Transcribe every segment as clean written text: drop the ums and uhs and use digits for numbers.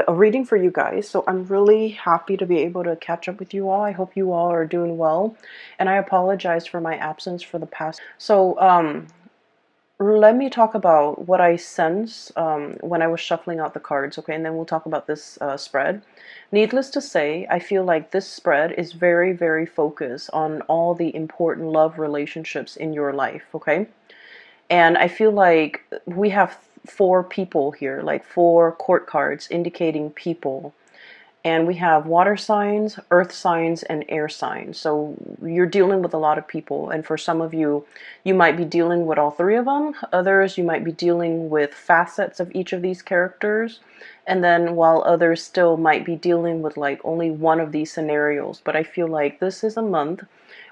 A reading for you guys. So I'm really happy to be able to catch up with you all. I hope you all are doing well, and I apologize for my absence for the past. Let me talk about what I sense when I was shuffling out the cards, okay, and then we'll talk about this spread. Needless to say, I feel like this spread is very, very focused on all the important love relationships in your life, okay? And I feel like we have four people here, like four court cards indicating people. And we have water signs, earth signs, and air signs. So you're dealing with a lot of people. And for some of you, you might be dealing with all three of them. Others, you might be dealing with facets of each of these characters. And then while others still might be dealing with like only one of these scenarios. But I feel like this is a month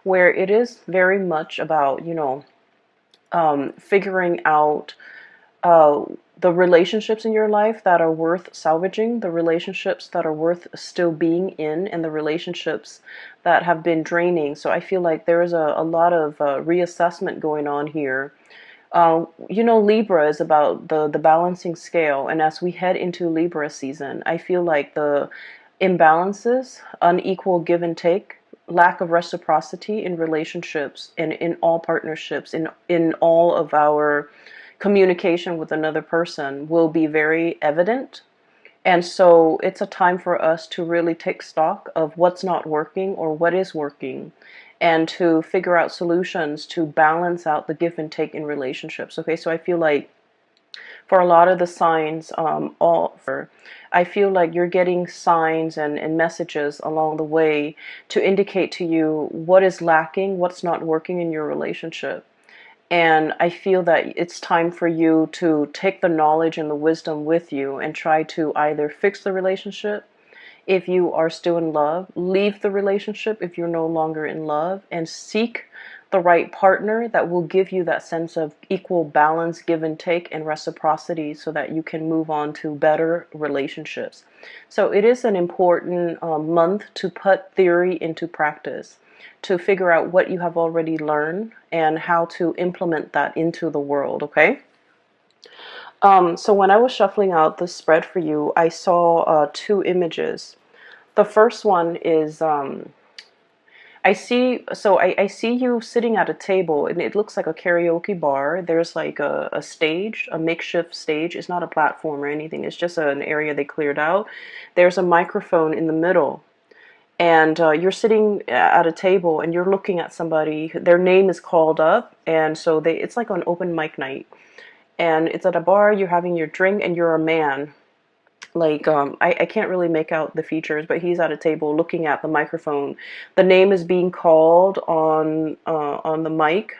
where it is very much about, figuring out uh, the relationships in your life that are worth salvaging, the relationships that are worth still being in, and the relationships that have been draining. So I feel like there is a lot of reassessment going on here. Libra is about the balancing scale, and as we head into Libra season, I feel like the imbalances, unequal give and take, lack of reciprocity in relationships and in all partnerships, in all of our communication with another person will be very evident. And so it's a time for us to really take stock of what's not working or what is working, and to figure out solutions to balance out the give and take in relationships. Okay, so I feel like for a lot of the signs, I feel like you're getting signs and messages along the way to indicate to you what is lacking, what's not working in your relationship. And I feel that it's time for you to take the knowledge and the wisdom with you and try to either fix the relationship if you are still in love, leave the relationship if you're no longer in love, and seek the right partner that will give you that sense of equal balance, give and take, and reciprocity so that you can move on to better relationships. So it is an important month to put theory into practice, to figure out what you have already learned and how to implement that into the world, okay? So when I was shuffling out the spread for you, I saw two images. The first one is I see you sitting at a table, and it looks like a karaoke bar. There's like a stage, a makeshift stage. It's not a platform or anything. It's just an area they cleared out. There's a microphone in the middle, and you're sitting at a table and you're looking at somebody. Their name is called up, and so it's like an open mic night, and it's at a bar. You're having your drink, and you're a man. Like I can't really make out the features, but he's at a table looking at the microphone. The name is being called on the mic,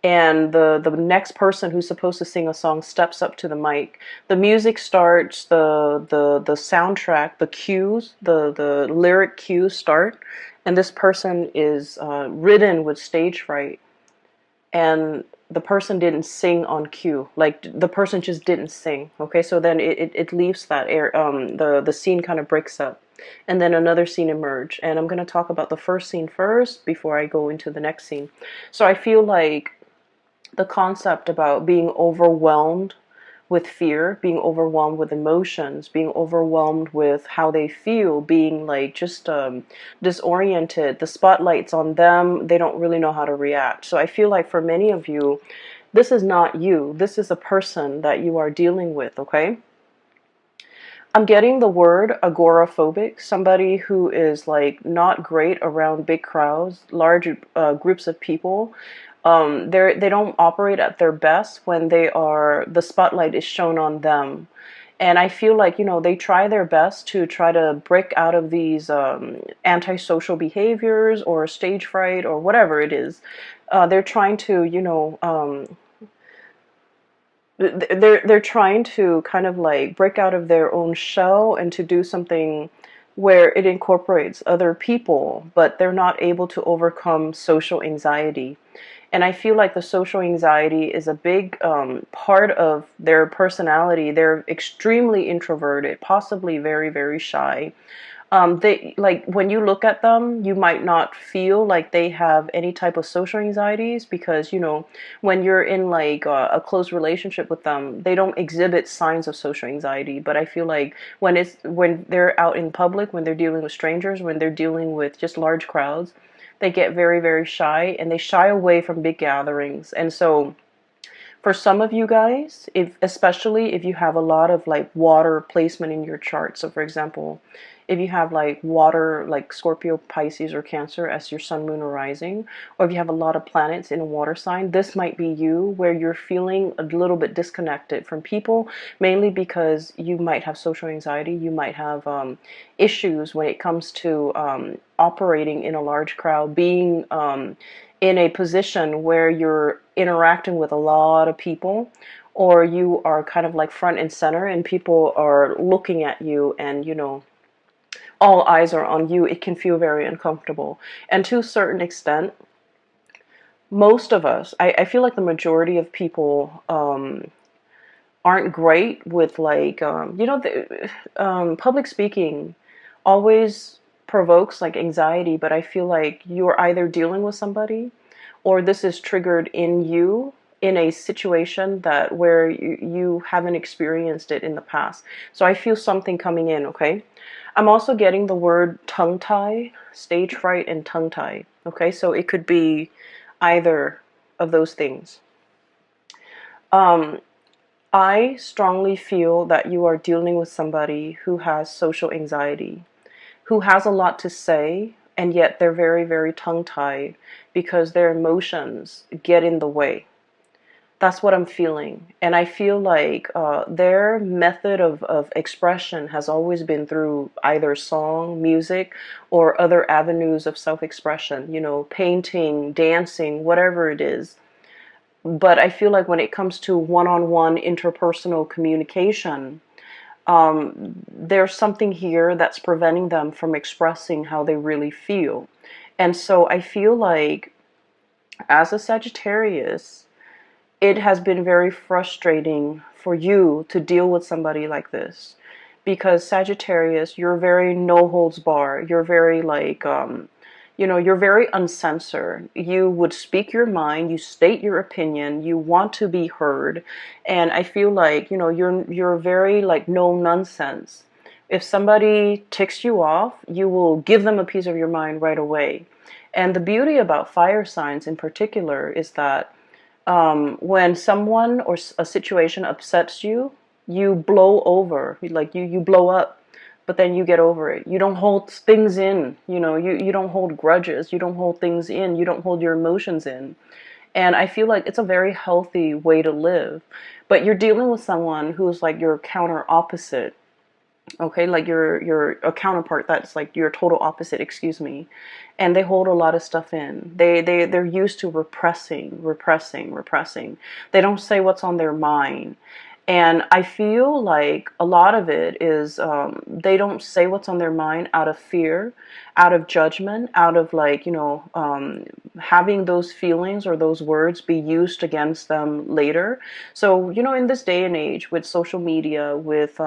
and the next person who's supposed to sing a song steps up to the mic. The music starts, the soundtrack, the cues, the lyric cues start, and this person is ridden with stage fright, and the person didn't sing on cue. Like the person just didn't sing. Okay, so then it leaves that air. The scene kind of breaks up, and then another scene emerge. And I'm gonna talk about the first scene first before I go into the next scene. So I feel like the concept about being overwhelmed with fear, being overwhelmed with emotions, being overwhelmed with how they feel, being like just disoriented. The spotlight's on them. They don't really know how to react. So I feel like for many of you, this is not you. This is a person that you are dealing with, okay? I'm getting the word agoraphobic, somebody who is like not great around big crowds, large groups of people. They don't operate at their best when the spotlight is shown on them. And I feel like, they try their best to try to break out of these antisocial behaviors or stage fright or whatever it is. They're trying to, they're trying to kind of like break out of their own shell and to do something where it incorporates other people, but they're not able to overcome social anxiety. And I feel like the social anxiety is a big part of their personality. They're extremely introverted, possibly very, very shy. They, like, when you look at them, you might not feel like they have any type of social anxieties, because, you know, when you're in like a close relationship with them, they don't exhibit signs of social anxiety. But I feel like when they're out in public, when they're dealing with strangers, when they're dealing with just large crowds, they get very, very shy, and they shy away from big gatherings. And so for some of you guys, if especially if you have a lot of like water placement in your chart, so for example, if you have like water, like Scorpio, Pisces, or Cancer as your sun, moon, or rising, or if you have a lot of planets in a water sign, this might be you, where you're feeling a little bit disconnected from people, mainly because you might have social anxiety. You might have issues when it comes to operating in a large crowd, being in a position where you're interacting with a lot of people, or you are kind of like front and center and people are looking at you, and you know, all eyes are on you. It can feel very uncomfortable. And to a certain extent, most of us, I feel like the majority of people aren't great with like, public speaking always provokes like anxiety, but I feel like you're either dealing with somebody, or this is triggered in you in a situation that where you haven't experienced it in the past. So I feel something coming in, okay? I'm also getting the word tongue tie, stage fright, and tongue tie. Okay, so it could be either of those things. I strongly feel that you are dealing with somebody who has social anxiety, who has a lot to say, and yet they're very, very tongue-tied because their emotions get in the way. That's what I'm feeling. And I feel like their method of expression has always been through either song, music, or other avenues of self-expression, you know, painting, dancing, whatever it is. But I feel like when it comes to one-on-one interpersonal communication, there's something here that's preventing them from expressing how they really feel. And so I feel like as a Sagittarius, it has been very frustrating for you to deal with somebody like this, because Sagittarius, you're very no holds bar. You're very like, you're very uncensored. You would speak your mind, you state your opinion, you want to be heard. And I feel like, you're very like no nonsense. If somebody ticks you off, you will give them a piece of your mind right away. And the beauty about fire signs in particular is that when someone or a situation upsets you, you blow over, like you blow up, but then you get over it. You don't hold things in, you don't hold grudges, you don't hold things in, you don't hold your emotions in. And I feel like it's a very healthy way to live. But you're dealing with someone who's like your counter opposite. Okay, like you're a counterpart that's like your total opposite, excuse me. And they hold a lot of stuff in. They're used to repressing. They don't say what's on their mind. And I feel like a lot of it is they don't say what's on their mind out of fear, out of judgment, out of like, having those feelings or those words be used against them later. So, in this day and age with social media, with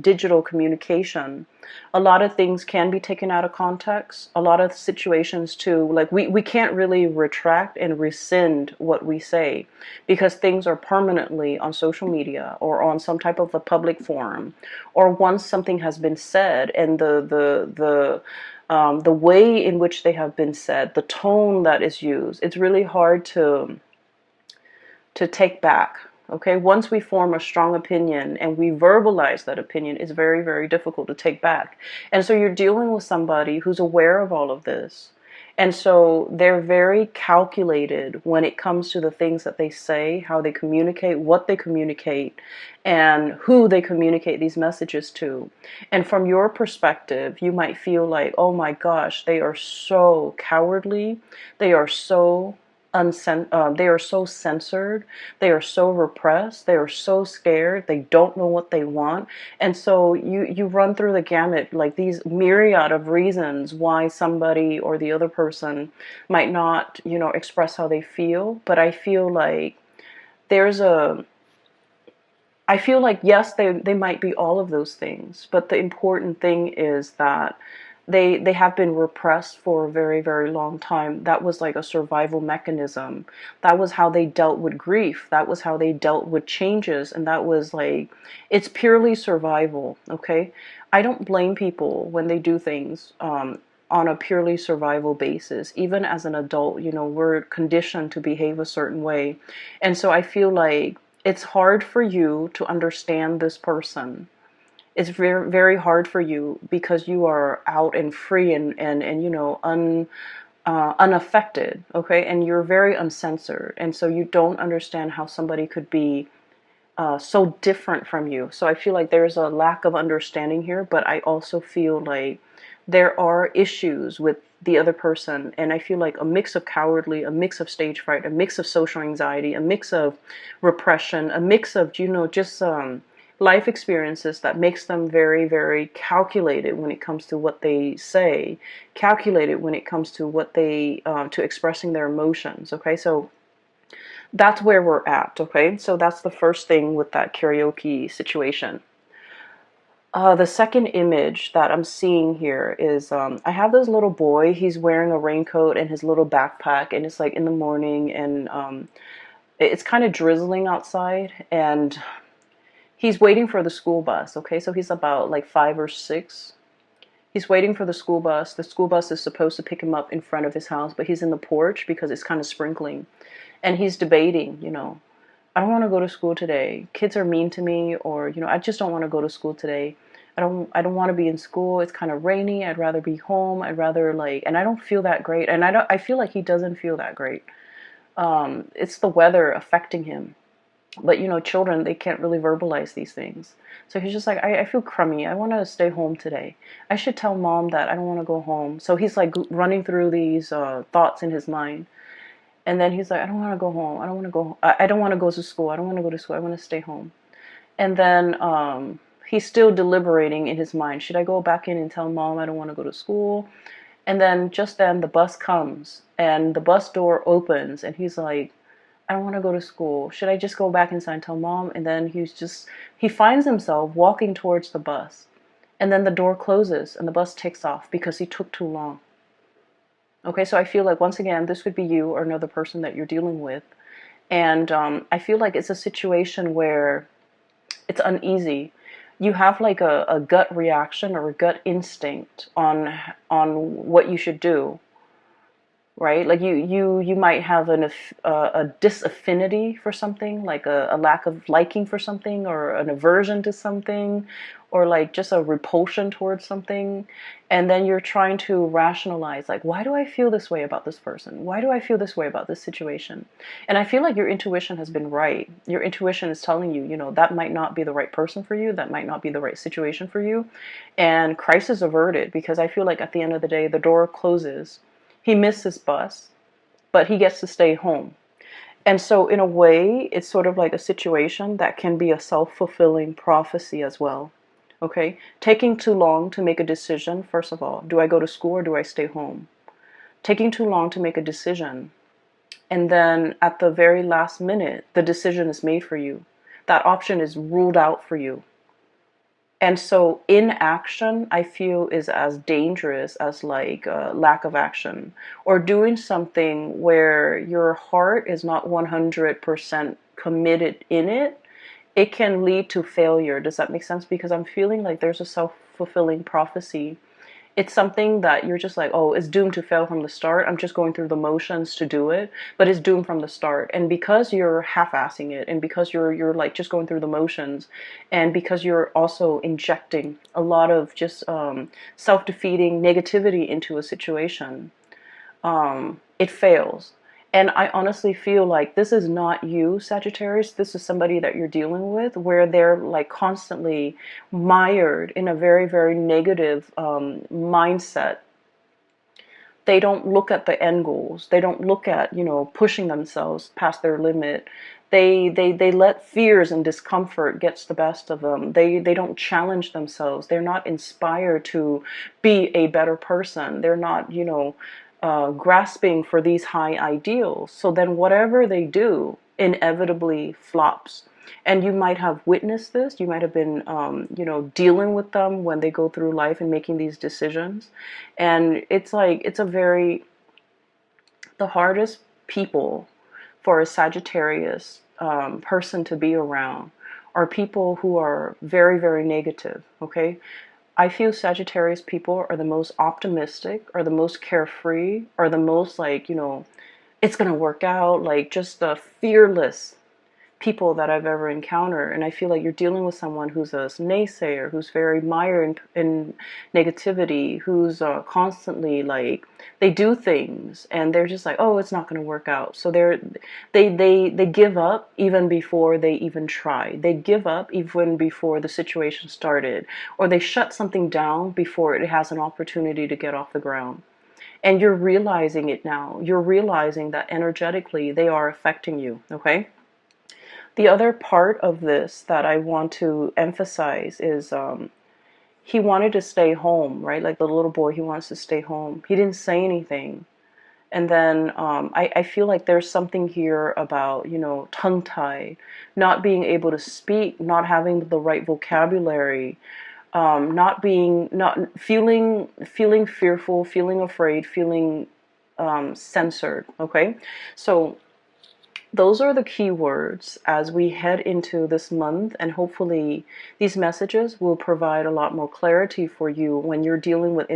digital communication, a lot of things can be taken out of context. A lot of situations too, like we can't really retract and rescind what we say, because things are permanently on social media or on some type of a public forum, or once something has been said, and the way in which they have been said, the tone that is used, it's really hard to take back. Okay, once we form a strong opinion and we verbalize that opinion, it's very, very difficult to take back. And so you're dealing with somebody who's aware of all of this. And so they're very calculated when it comes to the things that they say, how they communicate, what they communicate, and who they communicate these messages to. And from your perspective, you might feel like, oh my gosh, they are so cowardly. They are so they are so censored, they are so repressed, they are so scared, they don't know what they want. And so you run through the gamut, like these myriad of reasons why somebody or the other person might not, express how they feel. But I feel like yes, they might be all of those things, but the important thing is that they have been repressed for a very, very long time. That was like a survival mechanism. That was how they dealt with grief. That was how they dealt with changes. And that was like, it's purely survival. Okay. I don't blame people when they do things on a purely survival basis. Even as an adult, you know, we're conditioned to behave a certain way. And so I feel like it's hard for you to understand this person. It's very, very hard for you because you are out and free and you know, unaffected, okay? And you're very uncensored. And so you don't understand how somebody could be so different from you. So I feel like there's a lack of understanding here, but I also feel like there are issues with the other person. And I feel like a mix of cowardly, a mix of stage fright, a mix of social anxiety, a mix of repression, a mix of, you know, just life experiences that makes them very, very calculated when it comes to what they say, calculated when it comes to what they, to expressing their emotions. Okay, so that's where we're at. Okay, so that's the first thing with that karaoke situation. The second image that I'm seeing here is I have this little boy. He's wearing a raincoat and his little backpack, and it's like in the morning, and it's kind of drizzling outside, and he's waiting for the school bus. Okay, so he's about like 5 or 6. He's waiting for the school bus. The school bus is supposed to pick him up in front of his house, but he's in the porch because it's kind of sprinkling. And he's debating, you know, I don't want to go to school today. Kids are mean to me, or, you know, I just don't want to go to school today. I don't want to be in school. It's kind of rainy. I'd rather be home. I'd rather like, and I don't feel that great. And I feel like he doesn't feel that great. It's the weather affecting him. But, you know, children, they can't really verbalize these things. So he's just like, I feel crummy. I want to stay home today. I should tell mom that I don't want to go home. So he's like running through these thoughts in his mind. And then he's like, I don't want to go home. I don't want to go. I don't want to go to school. I don't want to go to school. I want to stay home. And then he's still deliberating in his mind. Should I go back in and tell mom I don't want to go to school? And then just then the bus comes and the bus door opens and he's like, I don't want to go to school. Should I just go back inside and tell mom? And then he finds himself walking towards the bus. And then the door closes and the bus takes off because he took too long. Okay, so I feel like, once again, this could be you or another person that you're dealing with. And I feel like it's a situation where it's uneasy. You have like a gut reaction or a gut instinct on what you should do, right? Like you might have a disaffinity for something, like a lack of liking for something, or an aversion to something, or like just a repulsion towards something. And then you're trying to rationalize, like, why do I feel this way about this person? Why do I feel this way about this situation? And I feel like your intuition has been right. Your intuition is telling you, you know, that might not be the right person for you. That might not be the right situation for you. And crisis averted, because I feel like at the end of the day, the door closes. He missed his bus, but he gets to stay home. And so in a way, it's sort of like a situation that can be a self-fulfilling prophecy as well. Okay, taking too long to make a decision. First of all, do I go to school or do I stay home? Taking too long to make a decision. And then at the very last minute, the decision is made for you. That option is ruled out for you. And so inaction, I feel, is as dangerous as like lack of action, or doing something where your heart is not 100% committed in it. It can lead to failure. Does that make sense? Because I'm feeling like there's a self-fulfilling prophecy. It's something that you're just like, oh, it's doomed to fail from the start. I'm just going through the motions to do it, but it's doomed from the start. And because you're half-assing it, and because you're like just going through the motions, and because you're also injecting a lot of just self-defeating negativity into a situation, it fails. And I honestly feel like this is not you, Sagittarius. This is somebody that you're dealing with, where they're like constantly mired in a very, very negative mindset. They don't look at the end goals. They don't look at, you know, pushing themselves past their limit. They let fears and discomfort gets the best of them. They don't challenge themselves. They're not inspired to be a better person. They're not, you know, grasping for these high ideals. So then whatever they do, inevitably flops. And you might have witnessed this. You might have been, dealing with them when they go through life and making these decisions. And it's like, the hardest people for a Sagittarius person to be around are people who are very, very negative, okay? I feel Sagittarius people are the most optimistic, are the most carefree, are the most like, it's going to work out, like just the fearless people that I've ever encountered. And I feel like you're dealing with someone who's a naysayer, who's very mired in negativity, who's constantly like, they do things and they're just like, oh, it's not going to work out. So they give up even before they even try. They give up even before the situation started, or they shut something down before it has an opportunity to get off the ground. And you're realizing it now. You're realizing that energetically they are affecting you, okay? The other part of this that I want to emphasize is he wanted to stay home, right? Like the little boy, he wants to stay home. He didn't say anything. And then I feel like there's something here about, tongue-tied, not being able to speak, not having the right vocabulary, not feeling fearful, feeling afraid, feeling censored, okay? So those are the key words as we head into this month, and hopefully these messages will provide a lot more clarity for you when you're dealing with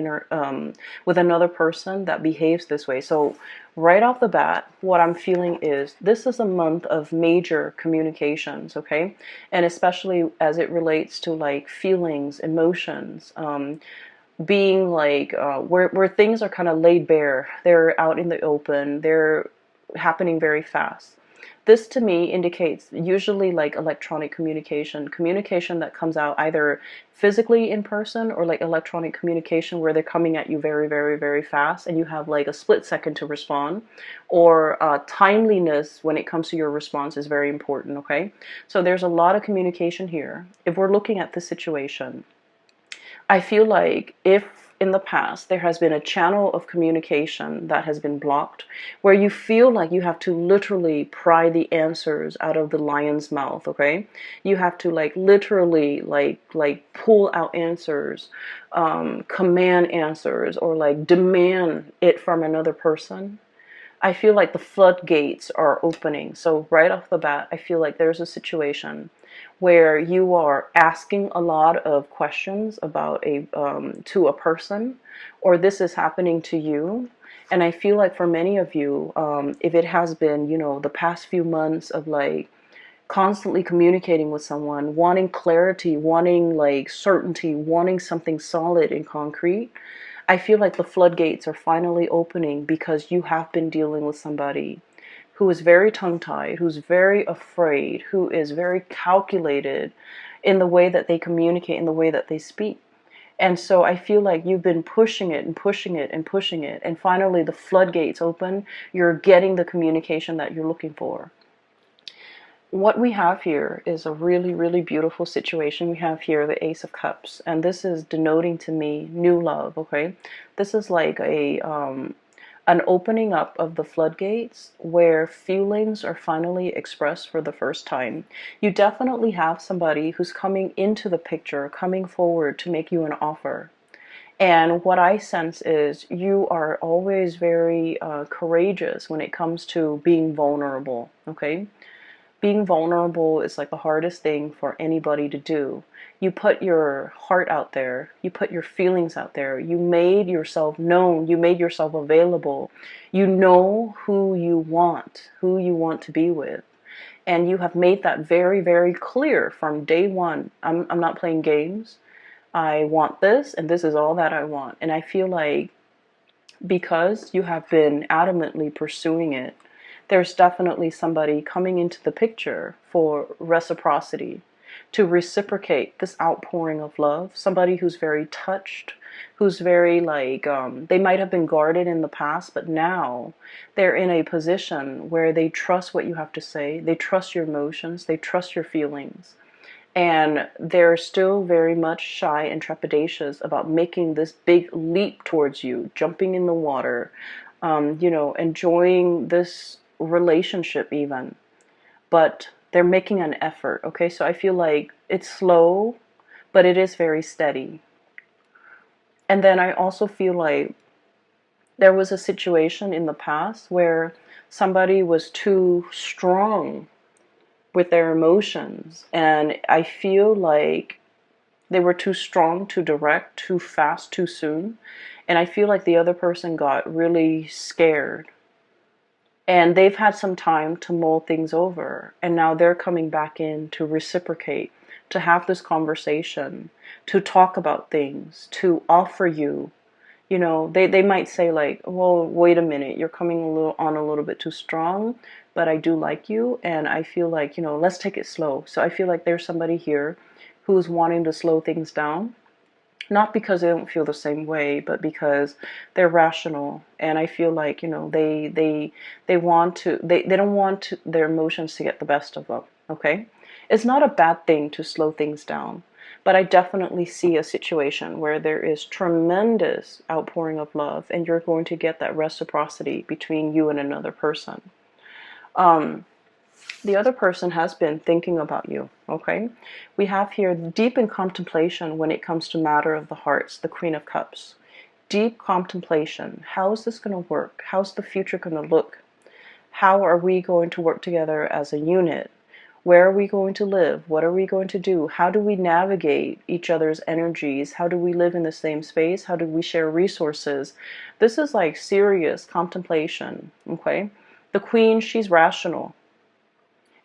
with another person that behaves this way. So right off the bat, what I'm feeling is this is a month of major communications, okay? And especially as it relates to like feelings, emotions, being like where things are kind of laid bare, they're out in the open, they're happening very fast. This to me indicates usually like electronic communication that comes out either physically in person, or like electronic communication where they're coming at you very, very, very fast and you have like a split second to respond, or timeliness when it comes to your response is very important, okay? So there's a lot of communication here. If we're looking at the situation, I feel like if in the past there has been a channel of communication that has been blocked, where you feel like you have to literally pry the answers out of the lion's mouth, okay? You have to like literally like pull out answers, command answers, or like demand it from another person. I feel like the floodgates are opening. So right off the bat, I feel like there's a situation where you are asking a lot of questions about to a person, or this is happening to you. And I feel like for many of you, if it has been, the past few months of like constantly communicating with someone, wanting clarity, wanting like certainty, wanting something solid and concrete, I feel like the floodgates are finally opening because you have been dealing with somebody who is very tongue-tied, who's very afraid, who is very calculated in the way that they communicate, in the way that they speak. And so I feel like you've been pushing it and pushing it and pushing it, and finally the floodgates open. You're getting the communication that you're looking for. What we have here is a really, really beautiful situation. We have here the Ace of Cups, and this is denoting to me new love, okay? This is like an opening up of the floodgates where feelings are finally expressed for the first time. You definitely have somebody who's coming into the picture, coming forward to make you an offer. And what I sense is you are always very courageous when it comes to being vulnerable, okay? Being vulnerable is like the hardest thing for anybody to do. You put your heart out there, you put your feelings out there, you made yourself known, you made yourself available. You know who you want to be with. And you have made that very, very clear from day one. I'm not playing games. I want this, and this is all that I want. And I feel like because you have been adamantly pursuing it, there's definitely somebody coming into the picture for reciprocity, to reciprocate this outpouring of love. Somebody who's very touched, who's very like, they might have been guarded in the past, but now they're in a position where they trust what you have to say, they trust your emotions, they trust your feelings. And they're still very much shy and trepidatious about making this big leap towards you, jumping in the water, enjoying this relationship even. but they're making an effort. Okay, so I feel like it's slow, but it is very steady. And then I also feel like there was a situation in the past where somebody was too strong with their emotions, and I feel like they were too strong, too direct, too fast, too soon. And I feel like the other person got really scared. And they've had some time to mull things over. And now they're coming back in to reciprocate, to have this conversation, to talk about things, to offer you. You know, they might say like, well, wait a minute, you're coming a little bit too strong, but I do like you. And I feel like, you know, let's take it slow. So I feel like there's somebody here who's wanting to slow things down, not because they don't feel the same way, but because they're rational. And I feel like, you know, they want to, they don't want to, their emotions to get the best of them. Okay, it's not a bad thing to slow things down, but I definitely see a situation where there is tremendous outpouring of love, and you're going to get that reciprocity between you and another person. The other person has been thinking about you. Okay, we have here deep in contemplation when it comes to matter of the hearts, the Queen of Cups. Deep contemplation. How is this going to work? How's the future going to look? How are we going to work together as a unit? Where are we going to live? What are we going to do? How do we navigate each other's energies? How do we live in the same space? How do we share resources? This is like serious contemplation. Okay, the Queen, she's rational.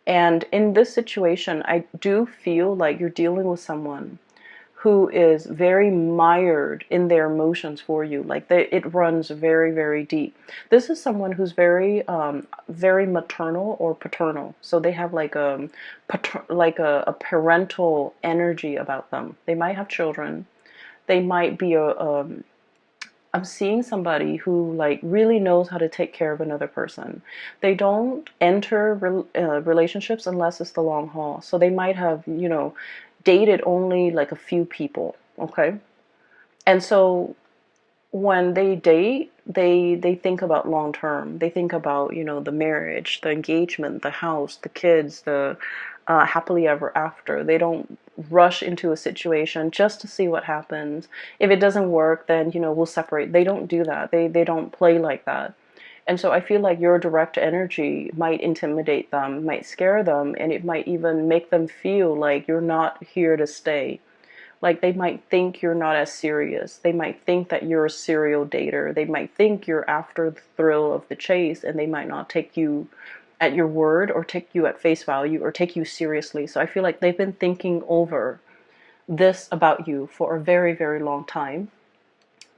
And in this situation, I do feel like you're dealing with someone who is very mired in their emotions for you. Like it runs very, very deep. This is someone who's very, very maternal or paternal. So they have like a parental energy about them. They might have children. They might be I'm seeing somebody who like really knows how to take care of another person. They don't enter relationships unless it's the long haul. So they might have, you know, dated only like a few people. Okay, and so when they date, they think about long term. They think about, you know, the marriage, the engagement, the house, the kids, the happily ever after. They don't rush into a situation just to see what happens. If it doesn't work, then, you know, we'll separate. They don't do that. They don't play like that. And so I feel like your direct energy might intimidate them, might scare them, and it might even make them feel like you're not here to stay. Like they might think you're not as serious. They might think that you're a serial dater. They might think you're after the thrill of the chase, and they might not take you at your word or take you at face value or take you seriously. So I feel like they've been thinking over this about you for a very, very long time.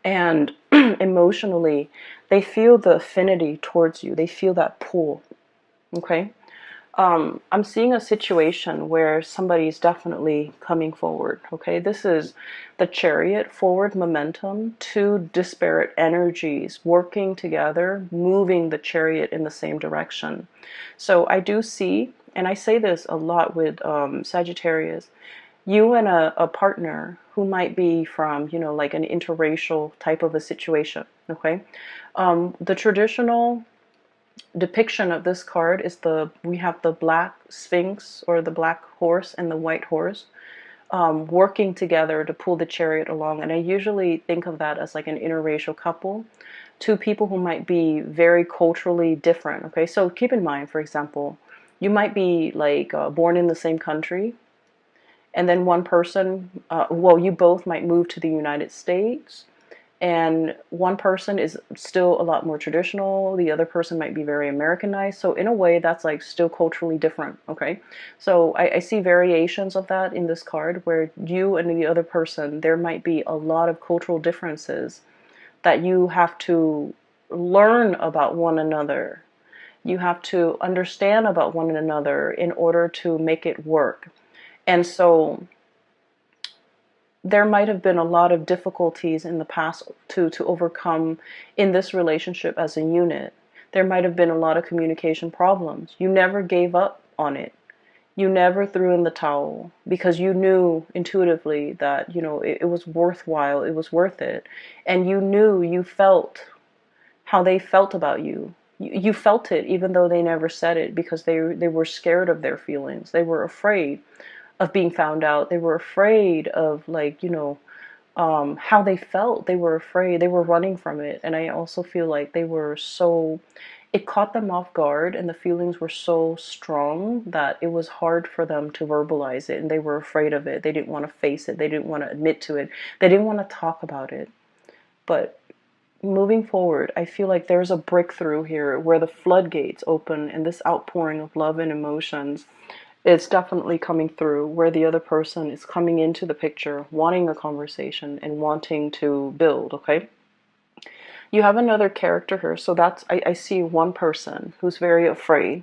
And emotionally, they feel the affinity towards you. They feel that pull. Okay? I'm seeing a situation where somebody's definitely coming forward. Okay, this is the Chariot, forward momentum, two disparate energies working together, moving the Chariot in the same direction. So I do see, and I say this a lot with Sagittarius, you and a partner who might be from, you know, like an interracial type of a situation. Okay, the traditional depiction of this card is we have the black sphinx or the black horse and the white horse working together to pull the chariot along. And I usually think of that as like an interracial couple, two people who might be very culturally different. Okay, so keep in mind, for example, you might be like born in the same country, and then one person, well, you both might move to the United States, and one person is still a lot more traditional, the other person might be very Americanized. So in a way, that's like still culturally different. Okay, so I see variations of that in this card where you and the other person, there might be a lot of cultural differences that you have to learn about one another. You have to understand about one another in order to make it work. And so there might have been a lot of difficulties in the past to overcome in this relationship as a unit. There might have been a lot of communication problems. You never gave up on it. You never threw in the towel because you knew intuitively that, you know, it was worthwhile, it was worth it. And you knew, you felt how they felt about you. You felt it even though they never said it, because they were scared of their feelings. They were afraid of being found out. They were afraid of, like, how they felt. They were afraid. They were running from it. And I also feel like they were so, it caught them off guard, and the feelings were so strong that it was hard for them to verbalize it, and they were afraid of it. They didn't want to face it. They didn't want to admit to it. They didn't want to talk about it. But moving forward, I feel like there's a breakthrough here where the floodgates open, and this outpouring of love and emotions, it's definitely coming through, where the other person is coming into the picture, wanting a conversation and wanting to build, okay? You have another character here, so that's, I see one person who's very afraid.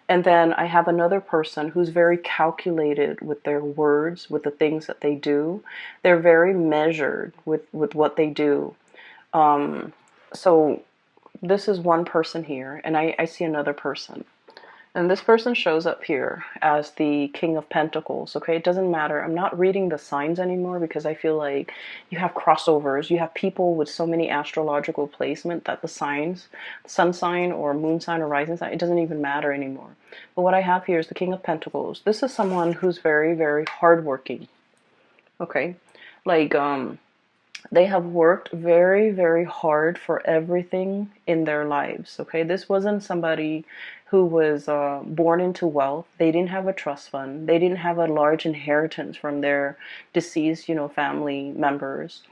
And then I have another person who's very calculated with their words, with the things that they do. They're very measured with what they do. So this is one person here, and I see another person. And this person shows up here as the King of Pentacles, okay? It doesn't matter. I'm not reading the signs anymore, because I feel like you have crossovers. You have people with so many astrological placement that the signs, sun sign or moon sign or rising sign, it doesn't even matter anymore. But what I have here is the King of Pentacles. This is someone who's very, very hardworking, okay? Like, they have worked very, very hard for everything in their lives, okay? This wasn't somebody who was born into wealth. They didn't have a trust fund. They didn't have a large inheritance from their deceased, family members.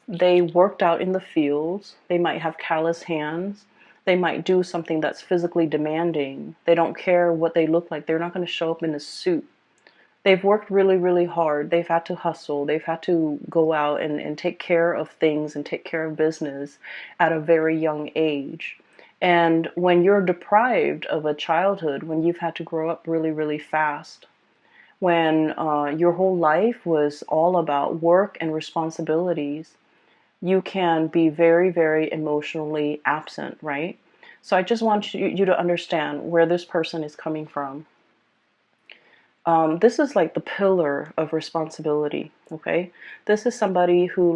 They worked out in the fields. They might have callous hands. They might do something that's physically demanding. They don't care what they look like. They're not going to show up in a suit. They've worked really, really hard. They've had to hustle. They've had to go out and take care of things and take care of business at a very young age. And when you're deprived of a childhood, when you've had to grow up really, really fast, when your whole life was all about work and responsibilities, you can be very, very emotionally absent, right? So I just want you to understand where this person is coming from. This is like the pillar of responsibility, okay? This is somebody who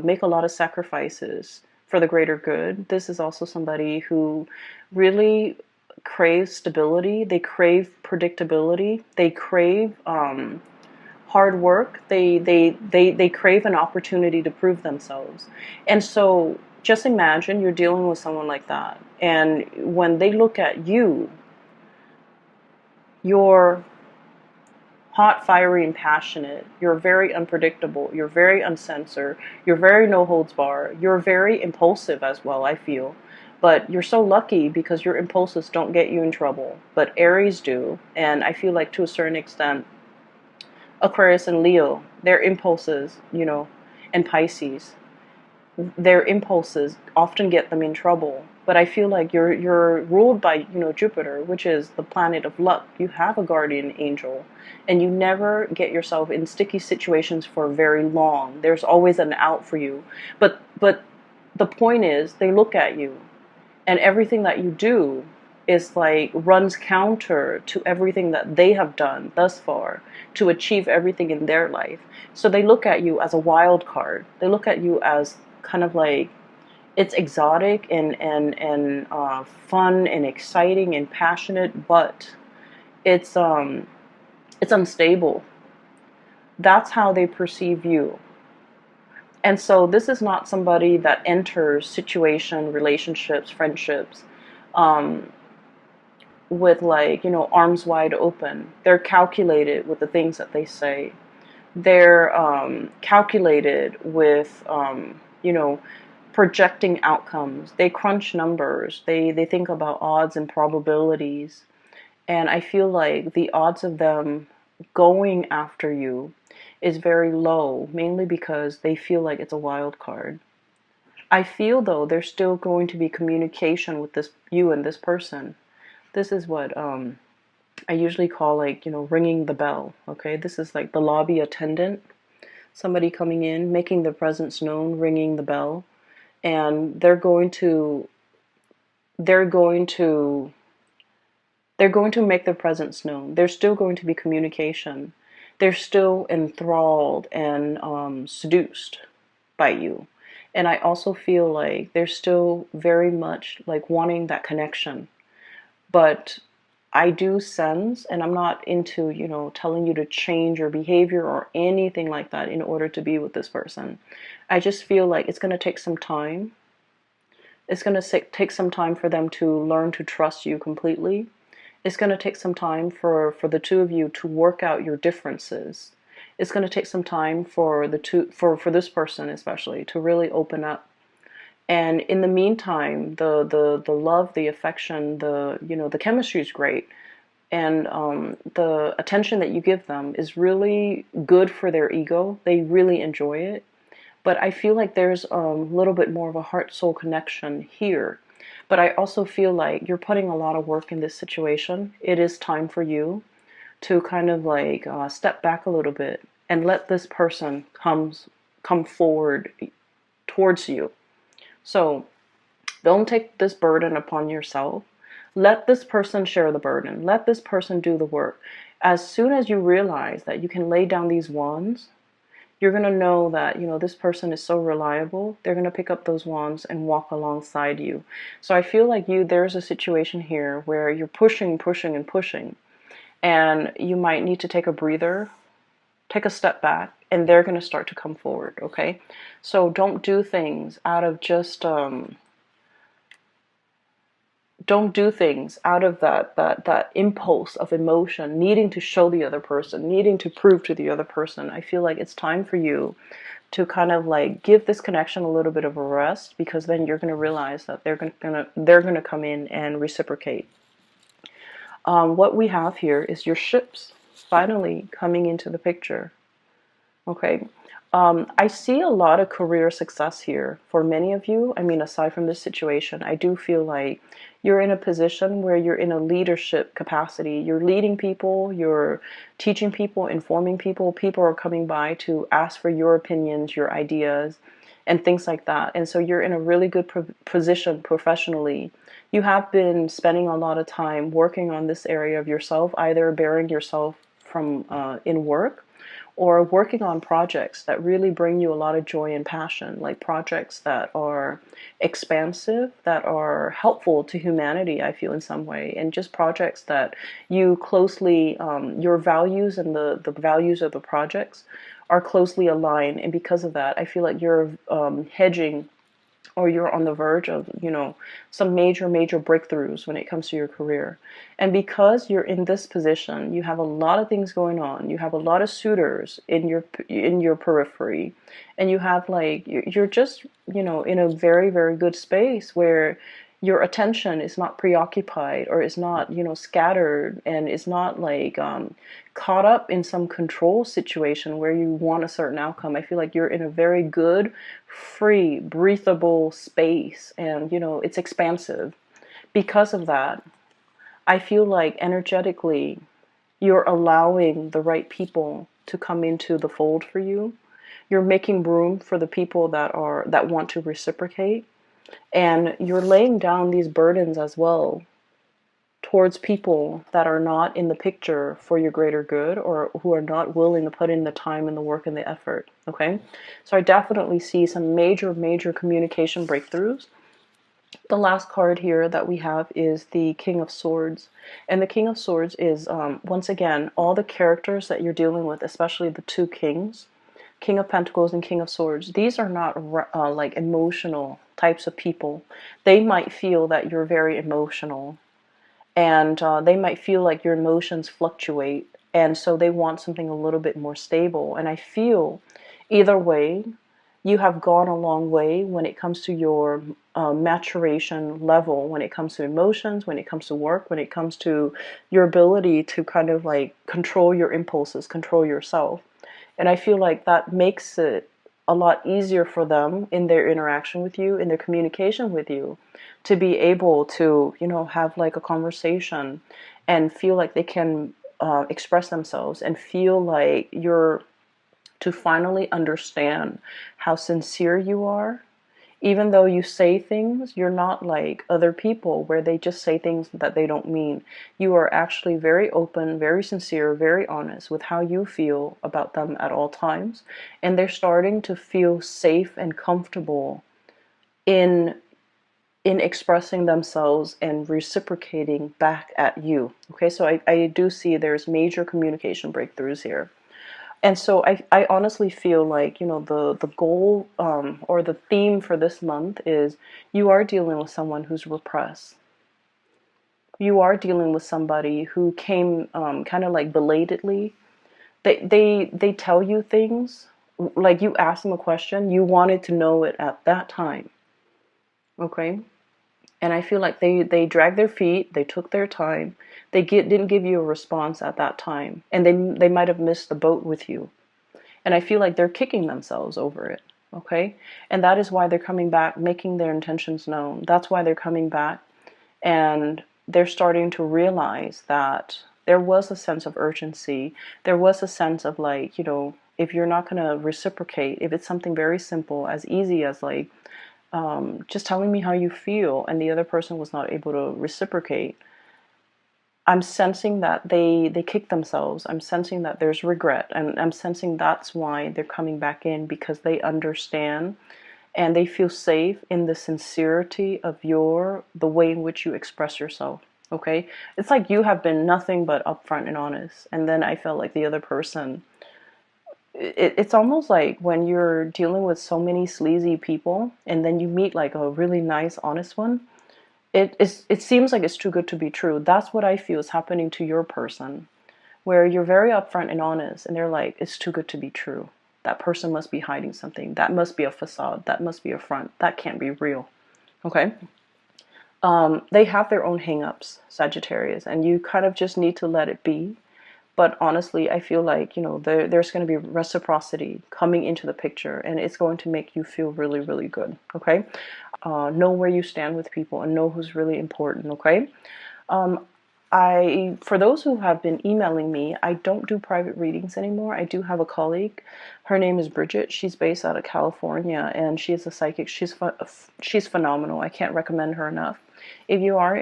make a lot of sacrifices for the greater good. This is also somebody who really craves stability. They crave predictability. They crave hard work. They crave an opportunity to prove themselves. And so just imagine you're dealing with someone like that. And when they look at you, you're hot, fiery, and passionate. You're very unpredictable. You're very uncensored. You're very no holds bar. You're very impulsive as well, I feel. But you're so lucky because your impulses don't get you in trouble. But Aries do. And I feel like to a certain extent, Aquarius and Leo, their impulses, and Pisces, their impulses often get them in trouble. But I feel like you're ruled by, Jupiter, which is the planet of luck. You have a guardian angel, and you never get yourself in sticky situations for very long. There's always an out for you. But the point is, they look at you, and everything that you do is runs counter to everything that they have done thus far to achieve everything in their life. So they look at you as a wild card. They look at you as kind of like, it's exotic and fun and exciting and passionate, but it's unstable. That's how they perceive you. And so this is not somebody that enters situation, relationships, friendships, with arms wide open. They're calculated with the things that they say. They're calculated with projecting outcomes. They crunch numbers. They think about odds and probabilities. And I feel like the odds of them going after you is very low, mainly because they feel like it's a wild card. I feel though there's still going to be communication with you and this person. This is what I usually call ringing the bell. Okay, this is like the lobby attendant, somebody coming in, making their presence known, ringing the bell. And they're going to make their presence known. There's still going to be communication. They're still enthralled and seduced by you. And I also feel like they're still very much like wanting that connection. But I do sense, and I'm not into, telling you to change your behavior or anything like that in order to be with this person. I just feel like it's going to take some time. It's going to take some time for them to learn to trust you completely. It's going to take some time for the two of you to work out your differences. It's going to take some time for for this person especially to really open up. And in the meantime, the love, the affection, the chemistry is great, and the attention that you give them is really good for their ego. They really enjoy it. But I feel like there's a little bit more of a heart soul connection here. But I also feel like you're putting a lot of work in this situation. It is time for you to kind of like step back a little bit and let this person come forward towards you. So don't take this burden upon yourself. Let this person share the burden. Let this person do the work. As soon as you realize that you can lay down these wands, you're going to know that, this person is so reliable. They're going to pick up those wands and walk alongside you. So I feel like there's a situation here where you're pushing, pushing, and pushing. And you might need to take a breather, take a step back, and they're going to start to come forward, okay? So don't do things out of just don't do things out of that impulse of emotion, needing to show the other person, needing to prove to the other person. I feel like it's time for you to kind of like give this connection a little bit of a rest, because then you're going to realize that they're going to come in and reciprocate. What we have here is your ships finally coming into the picture. Okay. I see a lot of career success here for many of you. I mean, aside from this situation, I do feel like you're in a position where you're in a leadership capacity. You're leading people, you're teaching people, informing people. People are coming by to ask for your opinions, your ideas, and things like that. And so you're in a really good position professionally. You have been spending a lot of time working on this area of yourself, either bearing yourself from in work, or working on projects that really bring you a lot of joy and passion, like projects that are expansive, that are helpful to humanity, I feel, in some way, and just projects that you closely, your values and the values of the projects are closely aligned. And because of that, I feel like you're hedging, or you're on the verge of, some major, major breakthroughs when it comes to your career. And because you're in this position, you have a lot of things going on. You have a lot of suitors in your periphery, and you have like you're just, in a very, very good space where your attention is not preoccupied, or is not, scattered, and is not like caught up in some control situation where you want a certain outcome. I feel like you're in a very good, free, breathable space, and it's expansive. Because of that, I feel like energetically you're allowing the right people to come into the fold for you. You're making room for the people that want to reciprocate. And you're laying down these burdens as well towards people that are not in the picture for your greater good, or who are not willing to put in the time and the work and the effort. Okay? So I definitely see some major, major communication breakthroughs. The last card here that we have is the King of Swords. And the King of Swords is, once again, all the characters that you're dealing with, especially the two kings, King of Pentacles and King of Swords. These are not like emotional types of people. They might feel that you're very emotional, and they might feel like your emotions fluctuate, and so they want something a little bit more stable. And I feel either way, you have gone a long way when it comes to your maturation level, when it comes to emotions, when it comes to work, when it comes to your ability to kind of like control your impulses, control yourself. And I feel like that makes it a lot easier for them in their interaction with you, in their communication with you, to be able to, have like a conversation and feel like they can express themselves, and feel like you're to finally understand how sincere you are. Even though you say things, you're not like other people where they just say things that they don't mean. You are actually very open, very sincere, very honest with how you feel about them at all times. And they're starting to feel safe and comfortable in expressing themselves and reciprocating back at you. Okay, so I do see there's major communication breakthroughs here. And so I honestly feel like, you know, the goal or the theme for this month is you are dealing with someone who's repressed. You are dealing with somebody who came kind of like belatedly. They tell you things, like you ask them a question, you wanted to know it at that time. Okay? And I feel like they dragged their feet, they took their time, didn't give you a response at that time, and they might have missed the boat with you. And I feel like they're kicking themselves over it. Okay? And that is why they're coming back, making their intentions known. That's why they're coming back, and they're starting to realize that there was a sense of urgency. There was a sense of like, you know, if you're not going to reciprocate, if it's something very simple, as easy as like just telling me how you feel, and the other person was not able to reciprocate, I'm sensing that they kick themselves. I'm sensing that there's regret, and I'm sensing that's why they're coming back in, because they understand and they feel safe in the sincerity of the way in which you express yourself. Okay, it's like you have been nothing but upfront and honest, and then I felt like the other person, it's almost like when you're dealing with so many sleazy people and then you meet like a really nice honest one, it seems like it's too good to be true. That's what I feel is happening to your person, where you're very upfront and honest, and they're like, it's too good to be true. That person must be hiding something. That must be a facade. That must be a front. That can't be real. Okay? They have their own hangups, Sagittarius, and you kind of just need to let it be. But honestly, I feel like, you know, there's going to be reciprocity coming into the picture, and it's going to make you feel really, really good. Okay? Know where you stand with people and know who's really important. Okay? For those who have been emailing me, I don't do private readings anymore. I do have a colleague. Her name is Bridget. She's based out of California, and she is a psychic. She's phenomenal. I can't recommend her enough. If you are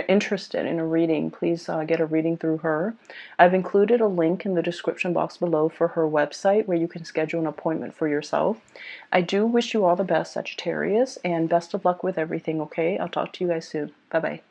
interested in a reading, please get a reading through her. I've included a link in the description box below for her website where you can schedule an appointment for yourself. I do wish you all the best, Sagittarius, and best of luck with everything, okay? I'll talk to you guys soon. Bye-bye.